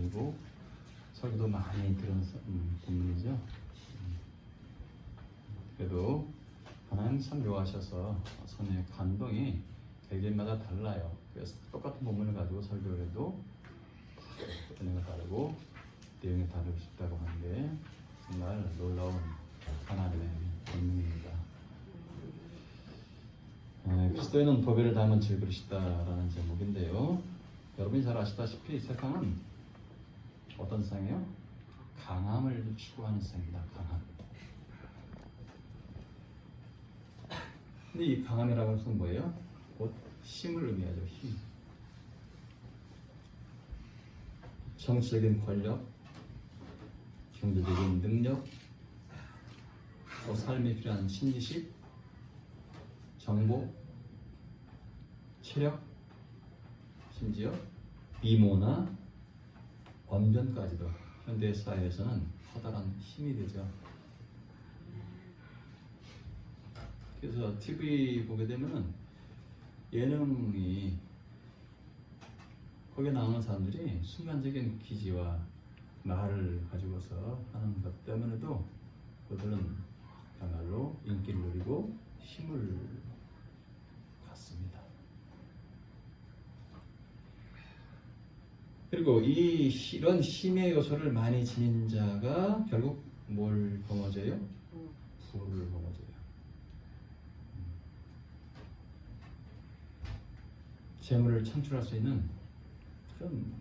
본문이고 설교도 많이 들은 본문이죠. 그래도 하나님 참 좋아하셔서 선의 감동이 개개인마다 달라요. 그래서 똑같은 본문을 가지고 설교를 해도 은혜가 다르고 내용이 다르고 싶다고 하는 게 정말 놀라운 하나님의 본문입니다. 그리스도인은 보배를 담은 질그릇이다라는 제목인데요. 여러분이 잘 아시다시피 세상은 어떤 세상이에요? 강함을 추구하는 세상입니다. 강함. 근데 이 강함이라고 하는 것은 뭐예요? 곧 힘을 의미하죠. 힘. 정치적인 권력, 경제적인 능력, 또 삶에 필요한 신지식, 정보, 체력, 심지어 미모나 언변까지도 현대 사회에서는 커다란 힘이 되죠. 그래서 TV 보게 되면은 예능이 거기에 나오는 사람들이 순간적인 기지와 말을 가지고서 하는 것 때문에도 그들은 그야말로 인기를 누리고 힘을 갖습니다. 그리고 이런 힘의 요소를 많이 지닌 자가 결국 뭘 거머쥐어요? 부를 거머쥐어요. 재물을 창출할 수 있는 그런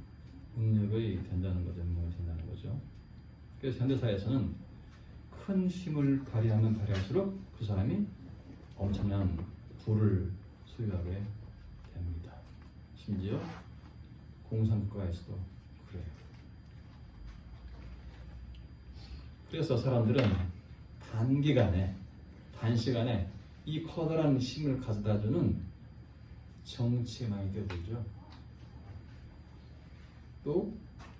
능력이 된다는 거죠. 능력이 된다는 거죠. 그래서 현대사회에서는 큰 힘을 발휘하면 발휘할수록 그 사람이 엄청난 부를 소유하게 됩니다. 심지어 공산국가에서도 그래요. 그래서 사람들은 단시간에 이 커다란 힘을 가져다주는 정치에 많이 뛰어들죠. 또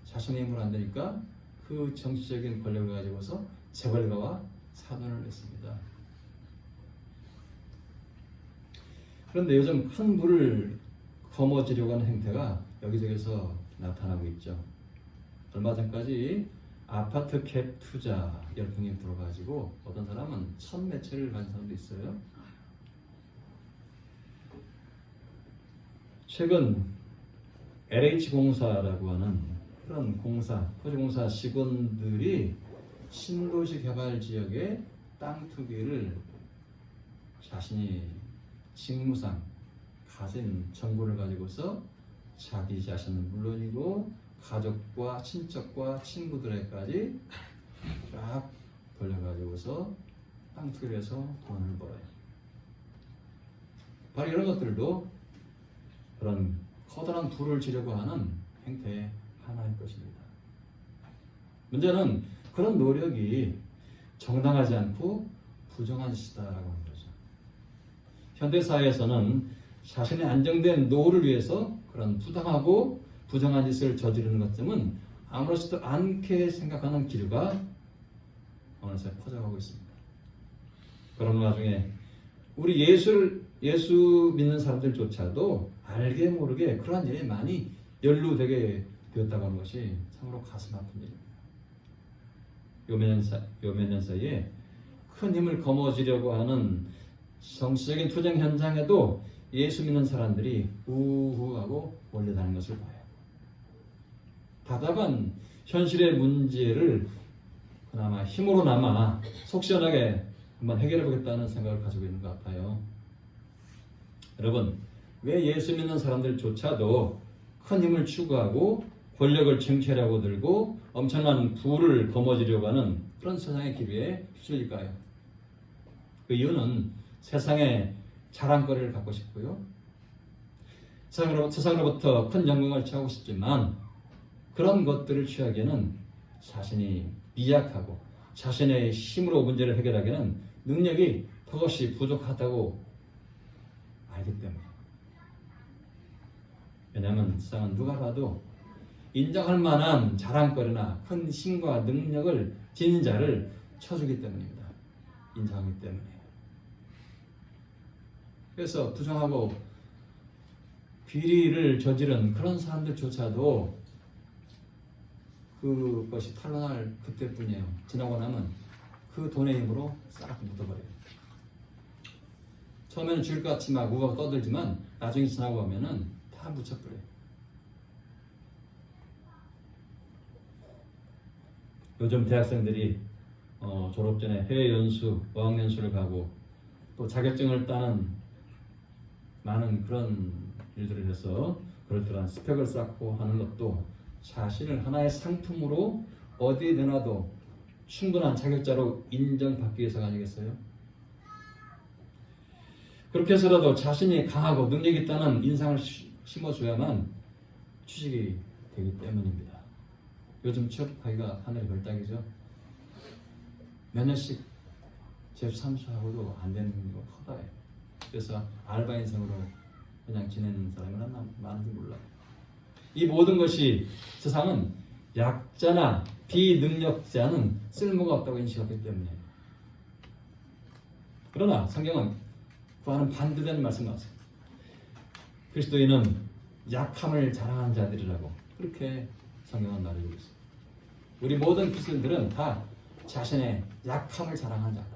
자신의 힘으로 안 되니까 그 정치적인 권력을 가지고서 재벌가와 사돈을 냈습니다. 그런데 요즘 큰 부를 거머쥐려고 하는 행태가 여기저기서 나타나고 있죠. 얼마 전까지 아파트 갭 투자 열풍이 불어가지고 어떤 사람은 1000몇 채를 가진 사람도 있어요. 최근 LH공사라고 하는 그런 토지공사 직원들이 신도시 개발 지역에 땅 투기를 자신이 직무상 가진 정보를 가지고서 자기 자신은 물론이고 가족과 친척과 친구들에까지 쫙 돌려가지고서 땅 투기를 해서 돈을 벌어요. 바로 이런 것들도 그런 커다란 부를 지려고 하는 행태의 하나일 것입니다. 문제는 그런 노력이 정당하지 않고 부정한 짓이다라고 하는 거죠. 현대사회에서는 자신의 안정된 노후를 위해서 그런 부당하고 부정한 짓을 저지르는 것쯤은 아무렇지도 않게 생각하는 기류가 어느새 퍼져가고 있습니다. 그런 와중에 우리 예수 믿는 사람들조차도 알게 모르게 그러한 일에 많이 연루되게 되었다고 하는 것이 참으로 가슴 아픈 일입니다. 요 몇 년 사이에 큰 힘을 거머쥐려고 하는 정치적인 투쟁 현장에도 예수 믿는 사람들이 우우하고 몰려다니는 것을 봐요. 답답한 현실의 문제를 그나마 힘으로나마 속 시원하게 한번 해결해 보겠다는 생각을 가지고 있는 것 같아요. 여러분, 왜 예수 믿는 사람들조차도 큰 힘을 추구하고 권력을 쟁취하려고 들고 엄청난 부를 거머쥐려고 하는 그런 세상의 기류에 휩쓸릴까요? 그 이유는 세상에 자랑거리를 갖고 싶고요. 세상으로부터 큰 영광을 취하고 싶지만 그런 것들을 취하기에는 자신이 미약하고 자신의 힘으로 문제를 해결하기에는 능력이 턱없이 부족하다고 알기 때문에. 왜냐하면 세상은 누가 봐도 인정할 만한 자랑거리나 큰 힘과 능력을 지닌 자를 쳐주기 때문입니다. 인정하기 때문에. 그래서 부정하고 비리를 저지른 그런 사람들조차도 그것이 탄로날 그때뿐이에요. 지나고 나면 그 돈의 힘으로 싹 묻어버려요. 처음에는 줄 것 같이 막 우가 떠들지만 나중에 지나고 가면은 다 묻혀버려요. 요즘 대학생들이 졸업 전에 해외 연수, 어학연수를 가고 또 자격증을 따는 많은 그런 일들을 해서 그럴 때란 스펙을 쌓고 하는 것도 자신을 하나의 상품으로 어디에 내놔도 충분한 자격자로 인정받기 위해서가 아니겠어요? 그렇게 해서라도 자신이 강하고 능력이 있다는 인상을 심어줘야만 취직이 되기 때문입니다. 요즘 취업하기가 하늘의 별따기죠. 몇 년씩 재수삼수하고도 안 되는 거 허다해. 그래서 알바 인생으로 그냥 지내는 사람이 많은지 몰라요. 이 모든 것이 세상은 약자나 비능력자는 쓸모가 없다고 인식하기 때문에. 그러나 성경은 그와는 반대되는 말씀을 하세요. 그리스도인은 약함을 자랑하는 자들이라고 그렇게 성경은 말해주고 있어요. 우리 모든 그리스도인들은 다 자신의 약함을 자랑하는 자다.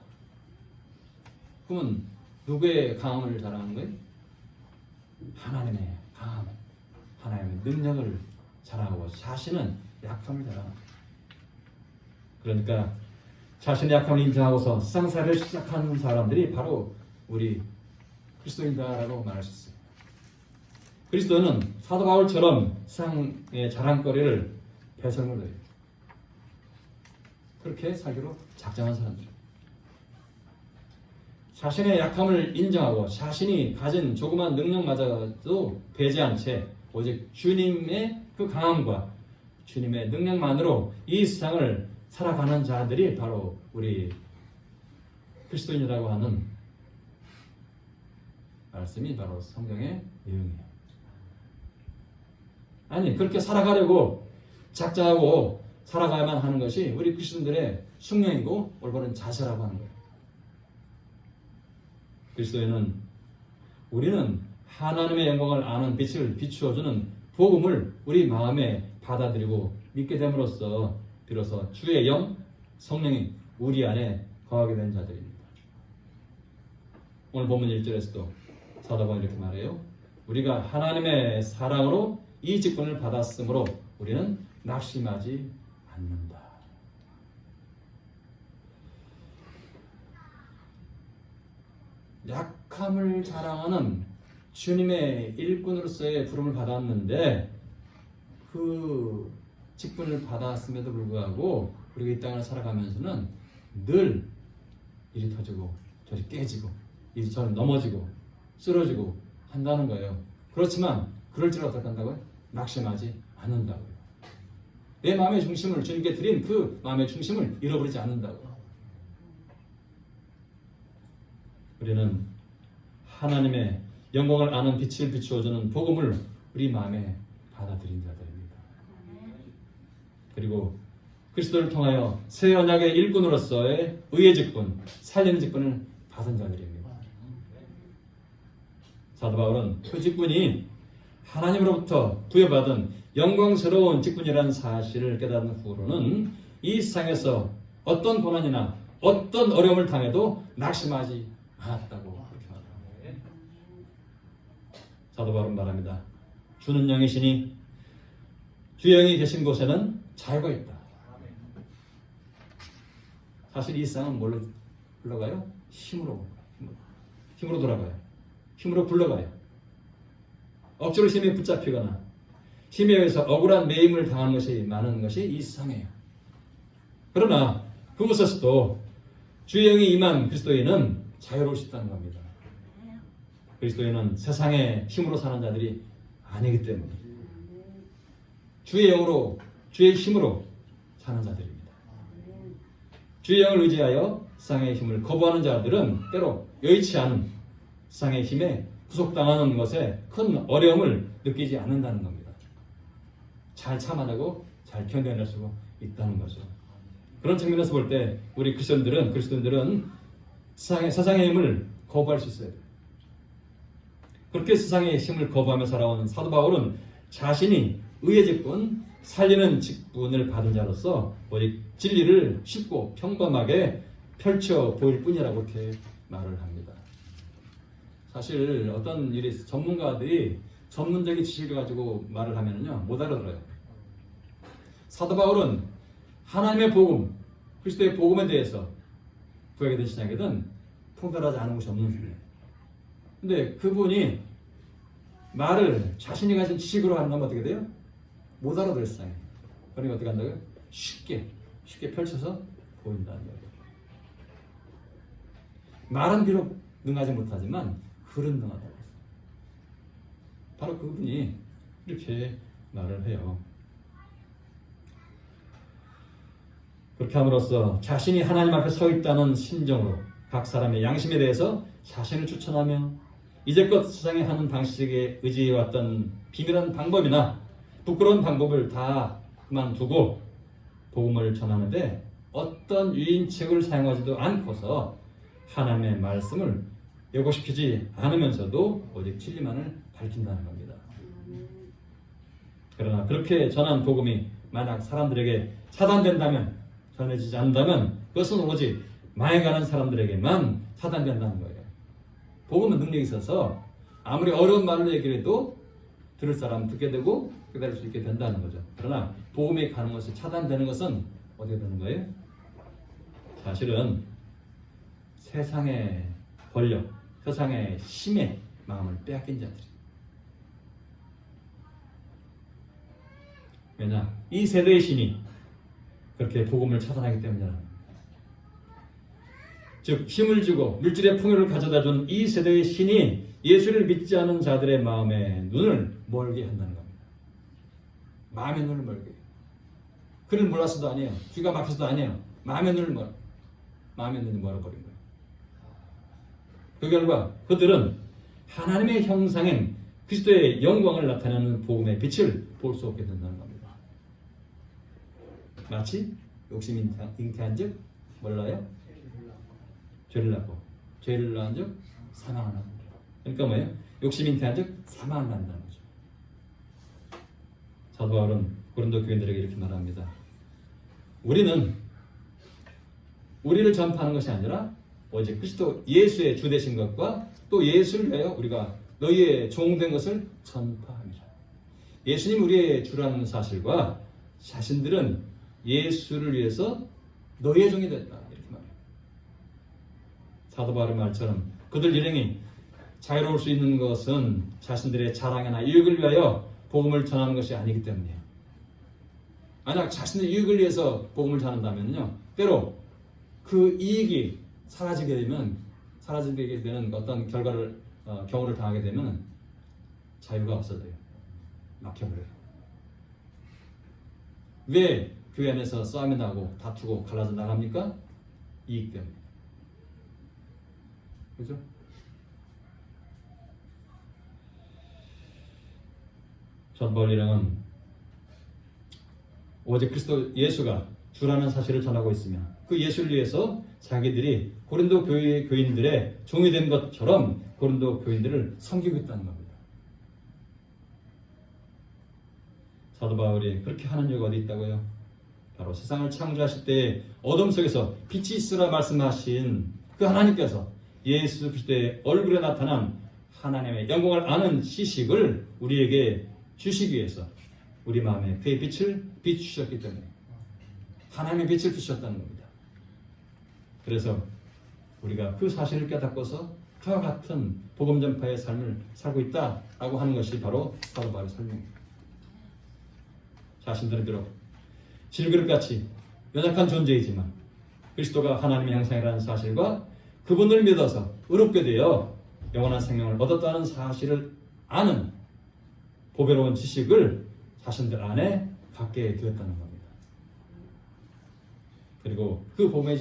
그러면 누구의 강함을 자랑하는 거예요? 하나님의 강함, 하나님의 능력을 자랑하고 자신은 약함을 자랑합니다. 그러니까 자신의 약함을 인정하고서 세상살이를 시작하는 사람들이 바로 우리 그리스도인다라고 말할 수 있어요. 그리스도는 사도 바울처럼 세상의 자랑거리를 배설물 해요. 그렇게 살기로 작정한 사람들. 자신의 약함을 인정하고 자신이 가진 조그만 능력마저도 배제한 채 오직 주님의 그 강함과 주님의 능력만으로 이 세상을 살아가는 자들이 바로 우리 그리스도인이라고 하는 말씀이 바로 성경의 내용이에요. 아니 그렇게 살아가려고 작정하고 살아가야만 하는 것이 우리 그리스도인들의 숙명이고 올바른 자세라고 하는 거예요. 그리스도인은 우리는 하나님의 영광을 아는 빛을 비추어주는 복음을 우리 마음에 받아들이고 믿게 됨으로써 비로소 주의 영, 성령이 우리 안에 거하게 된 자들입니다. 오늘 본문 1절에서도 사도 바울이 이렇게 말해요. 우리가 하나님의 사랑으로 이 직분을 받았으므로 우리는 낙심하지 않는다. 약함을 자랑하는 주님의 일꾼으로서의 부름을 받았는데 그 직분을 받았음에도 불구하고 우리가 이 땅을 살아가면서는 늘 일이 터지고 저리 깨지고 일이 저리 넘어지고 쓰러지고 한다는 거예요. 그렇지만 그럴지라도 어떻게 한다고요? 낙심하지 않는다고요. 내 마음의 중심을 주님께 드린 그 마음의 중심을 잃어버리지 않는다고요. 우리는 하나님의 영광을 아는 빛을 비추어주는 복음을 우리 마음에 받아들인 자들입니다. 그리고 그리스도를 통하여 새 언약의 일꾼으로서의 의의 직분, 살리는 직분을 받은 자들입니다. 사도 바울은 그 직분이 하나님으로부터 부여받은 영광스러운 직분이라는 사실을 깨닫는 후로는 이 세상에서 어떤 고난이나 어떤 어려움을 당해도 낙심하지 않았다고 그렇게 말합니다. 사도 바울은 말합니다. 주는 영이시니 주의 영이 계신 곳에는 자유가 있다. 사실 이 세상은 뭘로 흘러가요? 힘으로 돌아가요. 힘으로 굴러가요. 억지로 힘에 붙잡히거나 힘에 의해서 억울한 매임을 당하는 것이 많은 것이 이 세상이에요. 그러나 그곳에서도 주의 영이 임한 그리스도인은 자유로울 수 있다는 겁니다. 그리스도인은 세상의 힘으로 사는 자들이 아니기 때문에 주의 영으로 주의 힘으로 사는 자들입니다. 주의 영을 의지하여 세상의 힘을 거부하는 자들은 때로 여의치 않은 세상의 힘에 구속당하는 것에 큰 어려움을 느끼지 않는다는 겁니다. 잘 참아내고 잘 견뎌낼 수 있다는 거죠. 그런 측면에서 볼 때 우리 그리스도인들은 세상의 힘을 거부할 수 있어요. 그렇게 세상의 힘을 거부하며 살아온 사도 바울은 자신이 의의 직분, 살리는 직분을 받은 자로서 오직 진리를 쉽고 평범하게 펼쳐 보일 뿐이라고 이렇게 말을 합니다. 사실 어떤 일이 전문가들이 전문적인 지식을 가지고 말을 하면요 못 알아들어요. 사도 바울은 하나님의 복음, 그리스도의 복음에 대해서 구약이든 신약이든 통달하지 않은 것이 없는 분이에요. 근데 그분이 말을 자신이 가진 지식으로 한다면 어떻게 돼요? 못 알아들었어요. 그러니까 어떻게 한다고요? 쉽게 펼쳐서 보인다는 거예요. 말은 비록 능하지 못하지만 글은 능하다고. 바로 그분이 이렇게 말을 해요. 그렇게 함으로써 자신이 하나님 앞에 서 있다는 심정으로 각 사람의 양심에 대해서 자신을 추천하며 이제껏 세상에 하는 방식에 의지해왔던 비밀한 방법이나 부끄러운 방법을 다 그만두고 복음을 전하는데 어떤 유인책을 사용하지도 않고서 하나님의 말씀을 왜곡시키지 않으면서도 오직 진리만을 밝힌다는 겁니다. 그러나 그렇게 전한 복음이 만약 사람들에게 차단된다면, 전해지지 않는다면 그것은 오로지 망해가는 사람들에게만 차단된다는 거예요. 복음은 능력이 있어서 아무리 어려운 말로 얘기를 해도 들을 사람은 듣게 되고 깨달을 수 있게 된다는 거죠. 그러나 복음이 가는 것이 차단되는 것은 어떻게 되는 거예요? 사실은 세상의 권력, 세상의 힘에 마음을 빼앗긴 자들이. 왜냐? 이 세대의 신이 그렇게 복음을 차단하기 때문이라. 즉 힘을 주고 물질의 풍요를 가져다준 이 세대의 신이 예수를 믿지 않은 자들의 마음의 눈을 멀게 한다는 겁니다. 마음의 눈을 멀게 해요. 그를 몰라서도 아니에요. 귀가 막혀서도 아니에요. 마음의 눈이 멀어버린 거예요. 그 결과 그들은 하나님의 형상인 그리스도의 영광을 나타내는 복음의 빛을 볼 수 없게 된다는 겁니다. 마치 욕심이 잉태한 즉 몰라요? 죄를 낳고 죄를 낳은 즉 사망을 낳고. 그러니까 뭐예요? 욕심이 잉태한 즉 사망을 낳는다는 거죠. 사도 바울은 고린도 교인들에게 이렇게 말합니다. 우리는 우리를 전파하는 것이 아니라 오직 그리스도 예수의 주 되신 것과 또 예수를 위하여 우리가 너희의 종된 것을 전파합니다. 예수님 우리의 주라는 사실과 자신들은 예수를 위해서 너희의 종이 됐다. 이렇게 말해요. 사도 바울의 말처럼 그들 일행이 자유로울 수 있는 것은 자신들의 자랑이나 이익을 위하여 복음을 전하는 것이 아니기 때문이에요. 만약 자신의 이익을 위해서 복음을 전한다면요, 때로 그 이익이 사라지게 되는 어떤 경우를 당하게 되면 자유가 없어져요. 막혀버려요. 왜 교회 안에서 싸움이 나고 다투고 갈라져 나갑니까? 이익 때문에. 그죠? 전 바울 일행은 오직 그리스도 예수가 주라는 사실을 전하고 있으며 그 예수를 위해서 자기들이 고린도 교회 교인들의 종이 된 것처럼 고린도 교인들을 섬기고 있다는 겁니다. 사도 바울이 그렇게 하는 이유가 어디 있다고요? 바로 세상을 창조하실 때 어둠 속에서 빛이 있으라 말씀하신 그 하나님께서 예수 그리스도의 얼굴에 나타난 하나님의 영광을 아는 지식을 우리에게 주시기 위해서 우리 마음에 그의 빛을 비추셨기 때문에 하나님의 빛을 비추셨다는 겁니다. 그래서 우리가 그 사실을 깨닫고서 그와 같은 복음 전파의 삶을 살고 있다라고 하는 것이 바로 사도 바울의 설명입니다. 자신들은 비록 질그릇같이 연약한 존재이지만 그리스도가 하나님의 형상이라는 사실과 그분을 믿어서 의롭게 되어 영원한 생명을 얻었다는 사실을 아는 보배로운 지식을 자신들 안에 갖게 되었다는 겁니다. 그리고 그 복음의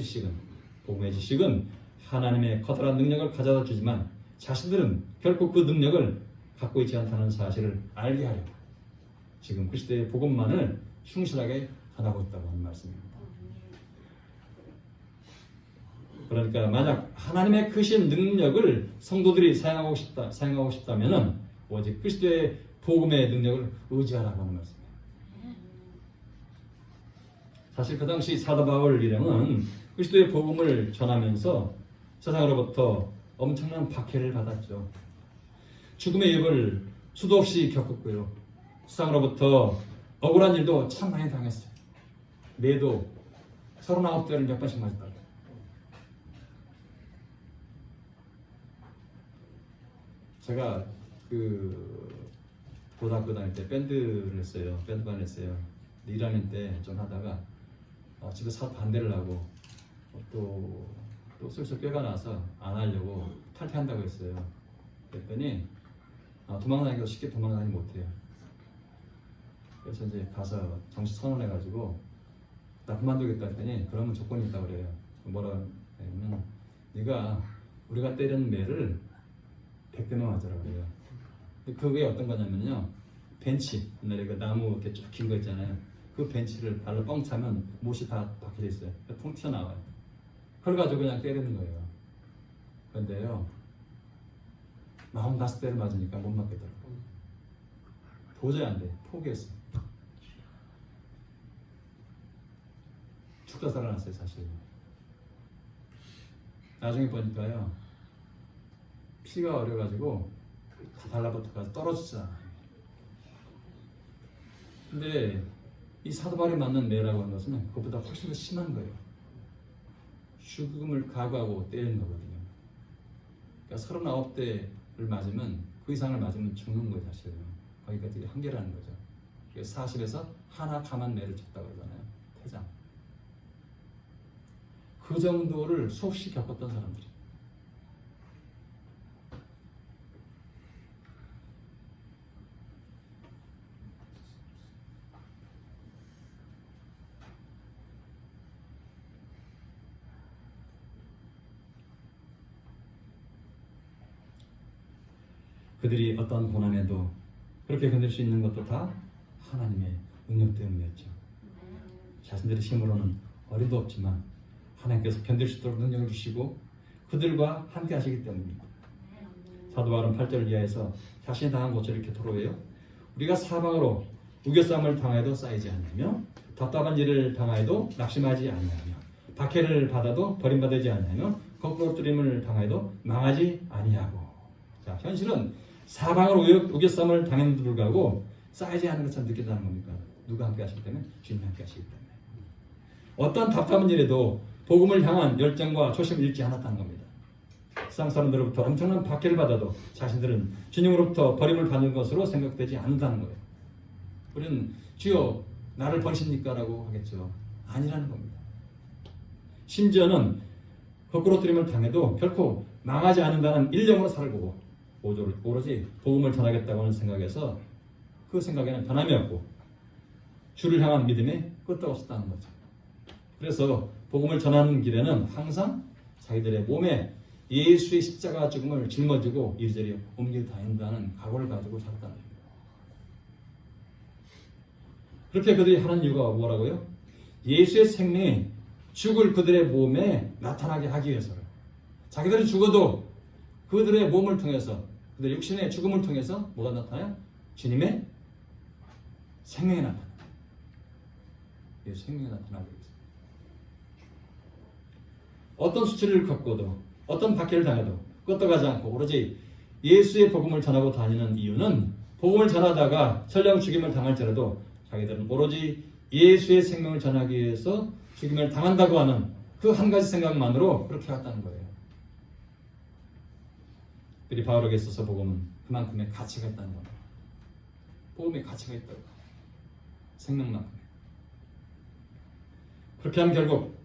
지식은 하나님의 커다란 능력을 가져다 주지만 자신들은 결코 그 능력을 갖고 있지 않다는 사실을 알게 하려고 지금 그리스도의 복음만을 충실하게 전하고 있다고 하는 말씀입니다. 그러니까 만약 하나님의 크신 능력을 성도들이 사용하고 싶다면은 오직 그리스도의 복음의 능력을 의지하라고 하는 말씀이에요. 사실 그 당시 사도 바울 일행은 그리스도의 복음을 전하면서 세상으로부터 엄청난 박해를 받았죠. 죽음의 위협을 수도 없이 겪었고요. 세상으로부터 억울한 일도 참 많이 당했어요. 매도 39대를 몇 번씩 맞았다고. 제가 고등학교 다닐 때 밴드를 했어요. 밴드반 했어요. 1학년 때 좀 하다가 집에서 반대를 하고 또 슬슬 꾀가 나서 안 하려고 탈퇴한다고 했어요. 그랬더니 도망다니기도 쉽게 도망다니지 못해요. 그래서 이제 가서 정식 선언해가지고 나 그만두겠다 했더니 그러면 조건이 있다고 그래요. 뭐라 하냐면 네가 우리가 때리는 매를 100대만 맞으라 그래요. 그게 어떤 거냐면요, 벤치, 옛날에 그 나무 이렇게 쭉 긴 거 있잖아요. 그 벤치를 발로 뻥 차면 못이 다 박혀져 있어요. 통 튀어나와요. 그걸 가지고 그냥 때리는 거예요. 그런데요, 45대를 맞으니까 못 맞겠더라고요. 도저히 안 돼. 포기했어요. 죽다 살아났어요, 사실. 나중에 보니까요, 피가 어려가지고 다 달라붙어가지고 떨어지잖아. 근데 이 사도바울이 맞는 매라고 하는 것은 그것보다 훨씬 더 심한 거예요. 죽음을 각오하고 때리는 거거든요. 그러니까 39대를 맞으면 그 이상을 맞으면 죽는 거예요, 사실은. 거기까지 한계라는 거죠. 40에서 하나 감한 매를 쳤다고 그러잖아요. 퇴장. 그 정도를 수없이 겪었던 사람들이. 그들이 어떤 고난에도 그렇게 견딜 수 있는 것도 다 하나님의 능력 때문이었죠. 자신들의 힘으로는 어림도 없지만 하나님께서 견딜 수 있도록 능력을 주시고 그들과 함께 하시기 때문입니다. 사도 바울은 8절 이하에서 자신이 당한 것을 이렇게 토로해요. 우리가 사방으로 우겨싸움을 당해도 쌓이지 않으며 답답한 일을 당하여도 낙심하지 아니하며 박해를 받아도 버림받지 아니하며 거꾸로 뜨림을 당하여도 망하지 아니하고. 자, 현실은 사방으로 우겨싸움을 당했는데도 불구하고 쌓이지 않은 것처럼 느낀다는 겁니까? 누가 함께 하시기 때문에? 주님이 함께 하시기 때문에. 어떤 답답한 일에도 복음을 향한 열정과 초심을 잃지 않았다는 겁니다. 세상 사람들로부터 엄청난 박해를 받아도 자신들은 주님으로부터 버림을 받는 것으로 생각되지 않는다는 거예요. 우리는 주여 나를 버리십니까? 라고 하겠죠. 아니라는 겁니다. 심지어는 거꾸로 뜨림을 당해도 결코 망하지 않는다는 일념으로 살고 오로지 복음을 전하겠다고 하는 생각에서 그 생각에는 변함이 없고 주를 향한 믿음에 끝도 없었다는 거죠. 그래서 복음을 전하는 길에는 항상 자기들의 몸에 예수의 십자가 죽음을 짊어지고 이리저리 옮겨 다닌다는 각오를 가지고 살았다는 겁니다. 그렇게 그들이 하는 이유가 뭐라고요? 예수의 생명이 죽을 그들의 몸에 나타나게 하기 위해서요. 자기들이 죽어도 그들의 몸을 통해서, 그들의 육신의 죽음을 통해서 뭐가 나타나요? 주님의 생명이 나타나요. 예수 생명이 나타나고 있어요. 어떤 수치를 겪고도 어떤 박해를 당해도 끄떡하지 않고 오로지 예수의 복음을 전하고 다니는 이유는 복음을 전하다가 설령 죽임을 당할지라도 자기들은 오로지 예수의 생명을 전하기 위해서 죽임을 당한다고 하는 그 한 가지 생각만으로 그렇게 왔다는 거예요. 그리 바울에게 있어서 복음은 그만큼의 가치가 있다는 겁니다. 복음의 가치가 있다고. 생명만큼. 그렇게 하면 결국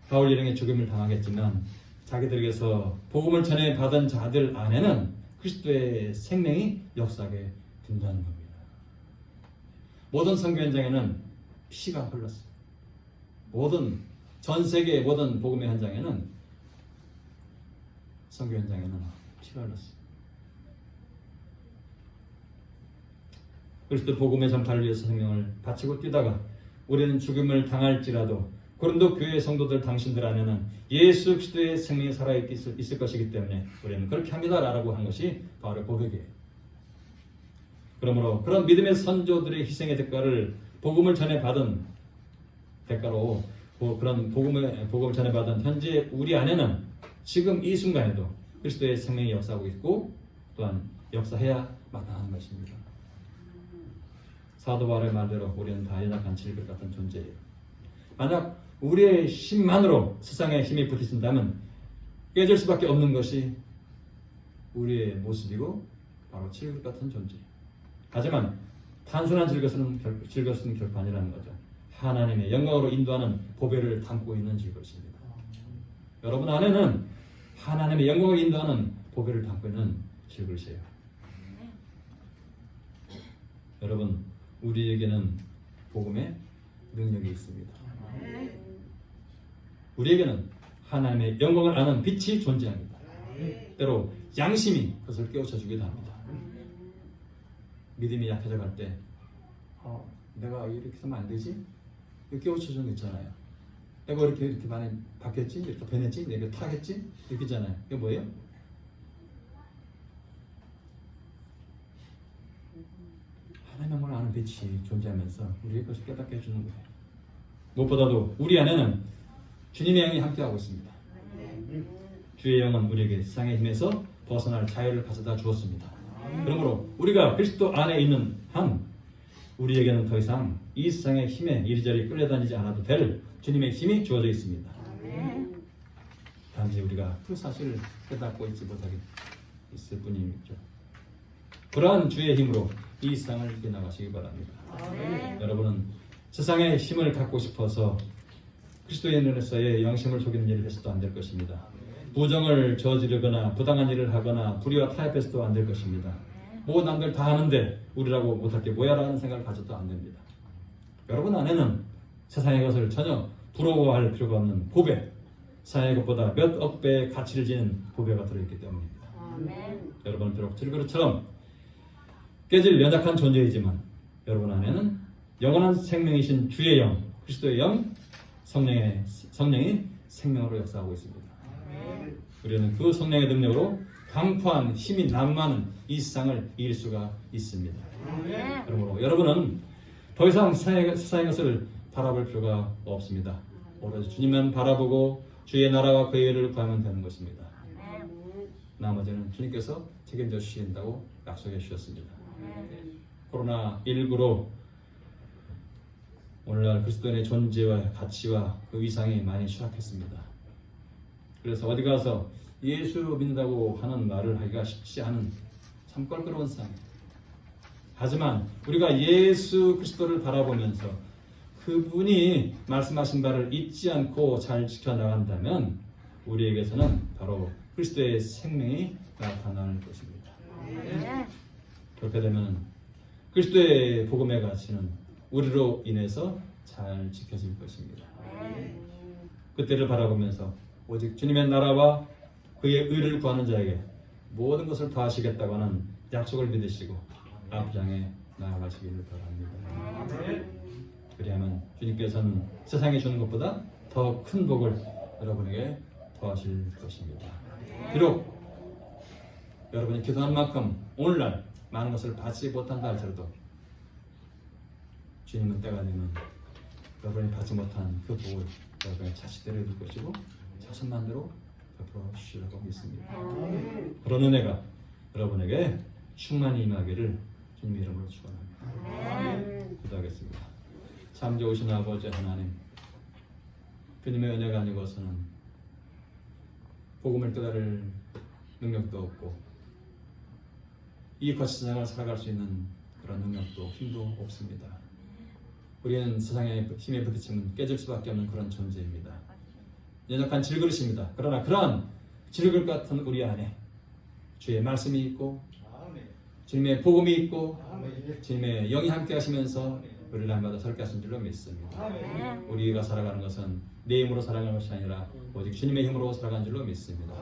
바울 일행의 죽임을 당하겠지만 자기들에게서 복음을 전해 받은 자들 안에는 그리스도의 생명이 역사하게 된다는 겁니다. 모든 선교 현장에는 피가 흘렀어요. 모든 전 세계의 모든 복음의 현장에는 선교 현장에는 피가 흘렀어요. 그리스도 복음의 전파를 위해서 생명을 바치고 뛰다가 우리는 죽음을 당할지라도 고린도 교회 성도들 당신들 안에는 예수 그리스도의 생명이 살아있을 것이기 때문에 우리는 그렇게 합니다라고 한 것이 바울의 고백이에요. 그러므로 그런 믿음의 선조들의 희생의 대가를 복음을 전해 받은 대가로 그런 복음을 전해받은 현재 우리 안에는 지금 이 순간에도 그리스도의 생명이 역사하고 있고 또한 역사해야 마땅한 것입니다. 사도 바울의 말대로 우리는 다 연약한 질것 같은 존재예요. 만약 우리의 힘만으로 세상에 힘이 부딪힌다면 깨질 수밖에 없는 것이 우리의 모습이고 바로 질것 같은 존재. 하지만 단순한 질것은 결코 아니라는 거죠. 하나님의 영광으로 인도하는 보배를 담고 있는 질것입니다. 여러분 안에는 하나님의 영광을 인도하는 보배를 담고 있는 질것이에요. 여러분, 우리에게는 복음의 능력이 있습니다. 우리에게는 하나님의 영광을 아는 빛이 존재합니다. 때로 양심이 그것을 깨우쳐 주기도 합니다. 믿음이 약해져 갈 때 내가 이렇게 하면 안 되지? 이렇게 깨우쳐 주는 거 있잖아요. 내가 이렇게 많이 바뀌었지? 이렇게 변했지? 내가 타겠지? 이렇게 있잖아요. 이게 뭐예요? 하나님의 영광을 아는 빛이 존재하면서 우리의 것을 깨닫게 해주는 거예요. 무엇보다도 우리 안에는 주님의 영이 함께하고 있습니다. 주의 영은 우리에게 세상의 힘에서 벗어날 자유를 가져다 주었습니다. 그러므로 우리가 그리스도 안에 있는 한 우리에게는 더 이상 이 세상의 힘에 이리저리 끌려다니지 않아도 될 주님의 힘이 주어져 있습니다. 단지 우리가 그 사실을 깨닫고 있지 못하게 있을 뿐이죠. 그러한 주의 힘으로 이 세상을 이겨나가시기 바랍니다. 여러분은 세상의 힘을 갖고 싶어서 그리스도의 눈에서의 영심을 속이는 일을 해서도 안 될 것입니다. 부정을 저지르거나 부당한 일을 하거나 불의와 타협해서도 안 될 것입니다. 뭐 남들 다 하는데 우리라고 못할 게 뭐야 라는 생각을 가져도 안 됩니다. 여러분 안에는 세상의 것을 전혀 부러워할 필요가 없는 보배, 세상의 것보다 몇 억 배의 가치를 지닌 보배가 들어있기 때문입니다. 여러분은 비록 질그릇처럼 깨질 연약한 존재이지만 여러분 안에는 영원한 생명이신 주의 영, 그리스도의 영, 성령이 생명으로 역사하고 있습니다. 우리는 그 성령의 능력으로 강포한 힘이 난무하는 이 세상을 이길 수가 있습니다. 그러므로 여러분은 더 이상 세상의 것을 바라볼 필요가 없습니다. 오로지 주님만 바라보고 주의 나라와 그의 의를 구하면 되는 것입니다. 나머지는 주님께서 책임져 주신다고 약속해 주셨습니다. 코로나19로 오늘날 그리스도인의 존재와 가치와 그 위상이 많이 추락했습니다. 그래서 어디 가서 예수 믿는다고 하는 말을 하기가 쉽지 않은 참 껄끄러운 상황입니다. 하지만 우리가 예수 그리스도를 바라보면서 그분이 말씀하신 바를 잊지 않고 잘 지켜나간다면 우리에게서는 바로 그리스도의 생명이 나타날 것입니다. 그렇게 되면 그리스도의 복음의 가치는 우리로 인해서 잘 지켜질 것입니다. 그때를 바라보면서 오직 주님의 나라와 그의 의를 구하는 자에게 모든 것을 더하시겠다고 하는 약속을 믿으시고 앞장에 나아가시기를 바랍니다. 그리하면 주님께서는 세상에 주는 것보다 더 큰 복을 여러분에게 더하실 것입니다. 비록 여러분이 기도한 만큼 오늘날 많은 것을 받지 못한다 할지라도 주님은 때가 되면 여러분이 받지 못한 그 복을 여러분의 자식들에게 줄 것이고 자손만대로 베풀어 주시라고 믿습니다. 그런 은혜가 여러분에게 충만히 임하기를 주님의 이름으로 축원합니다. 기도하겠습니다. 참 좋으신 아버지 하나님, 주님의 은혜가 아니고서는 복음을 깨달을 능력도 없고 이 거친 세상을 살아갈 수 있는 그런 능력도 힘도 없습니다. 우리는 세상의 힘에 부딪히면 깨질 수밖에 없는 그런 존재입니다. 연약한 질그릇입니다. 그러나 그러한 질그릇 같은 우리 안에 주의 말씀이 있고 주님의 복음이 있고 주님의 영이 함께 하시면서 우리를 날마다 새롭게 하신 줄로 믿습니다. 우리가 살아가는 것은 내 힘으로 살아가는 것이 아니라 오직 주님의 힘으로 살아가는 줄로 믿습니다.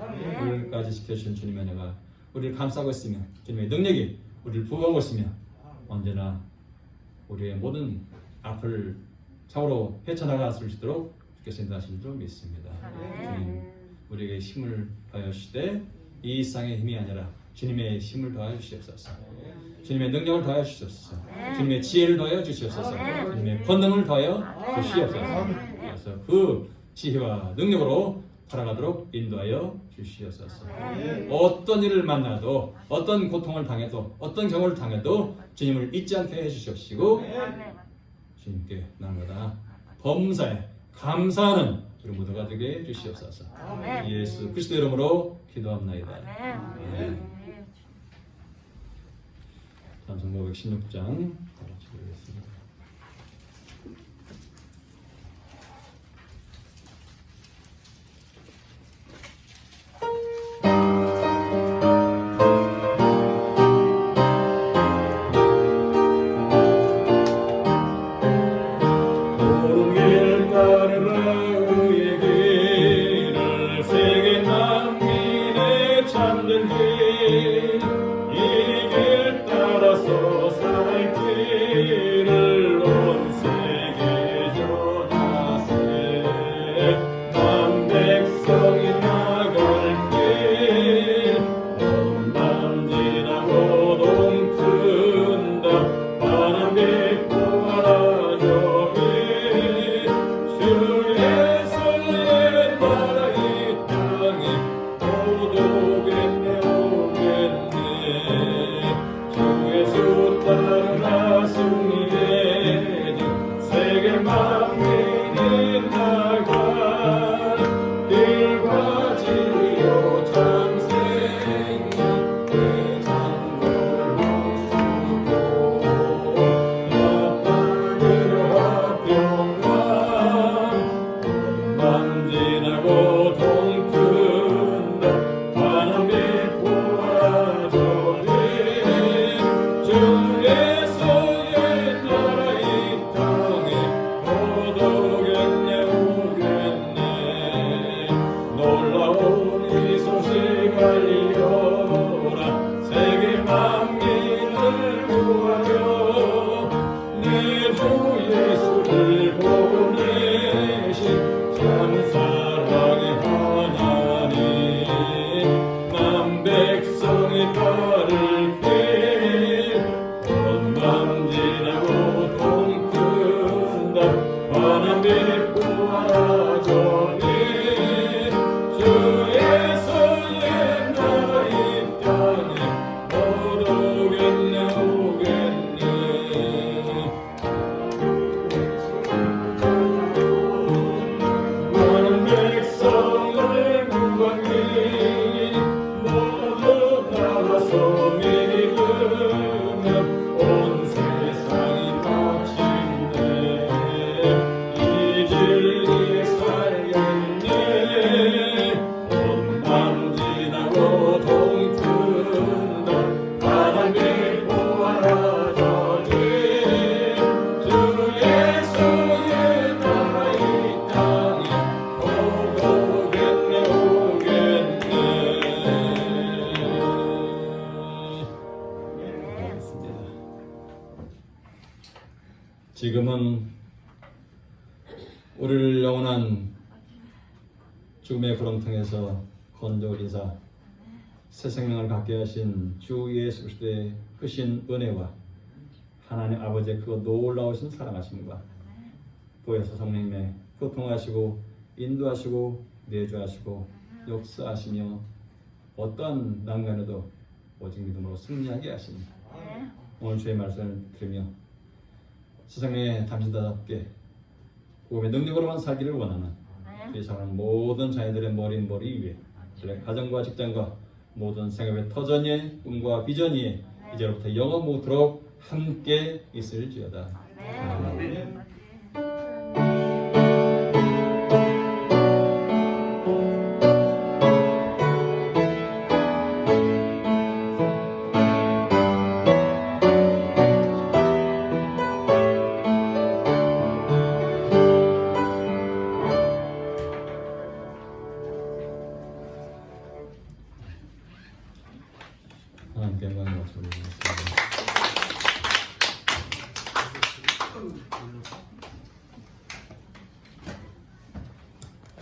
우리까지 지켜주신 주님의 은혜가 우리를 감싸고 있으며 주님의 능력이 우리를 부어하고 있으며 언제나 우리의 모든 앞을 차고로 헤쳐나갈 수 있도록 주께서 인도하실 줄로 믿습니다. 주님, 우리에게 힘을 더하여 주시되 이 세상의 힘이 아니라 주님의 힘을 더하여 주시옵소서. 주님의 능력을 더하여 주시옵소서. 주님의 지혜를 더하여 주시옵소서. 주님의 권능을 더하여 주시옵소서. 그래서 그 지혜와 능력으로 살아가도록 인도하여 주시옵소서. 어떤 일을 만나도, 어떤 고통을 당해도, 어떤 경우를 당해도 주님을 잊지 않게 해주시옵시고 주님께 날마다 범사에 감사하는 우리 모두가 되게 해주시옵소서. 예수 그리스도 이름으로 기도합나이다. 아멘. 찬송가 116장 같이 보겠습니다. 지금은 우리를 영원한 죽음의 구렁텅에서 건져오리사 새 생명을 갖게 하신 주 예수 그리스도의 크신 은혜와 하나님 아버지의 그 놀라우신 사랑하심과 보혜사 성령님의 교통하시고 인도하시고 내주하시고 역사하시며 어떠한 난간에도 오직 믿음으로 승리하게 하시니 오늘 주의 말씀을 들으며 세상에 당신답게 복음의 능력으로만 살기를 원하는 이 사람 모든 자녀들의 머리 위에 가정과 직장과 모든 생업의 터전의 꿈과 비전이 이제로부터 영원토록 함께 있을지어다.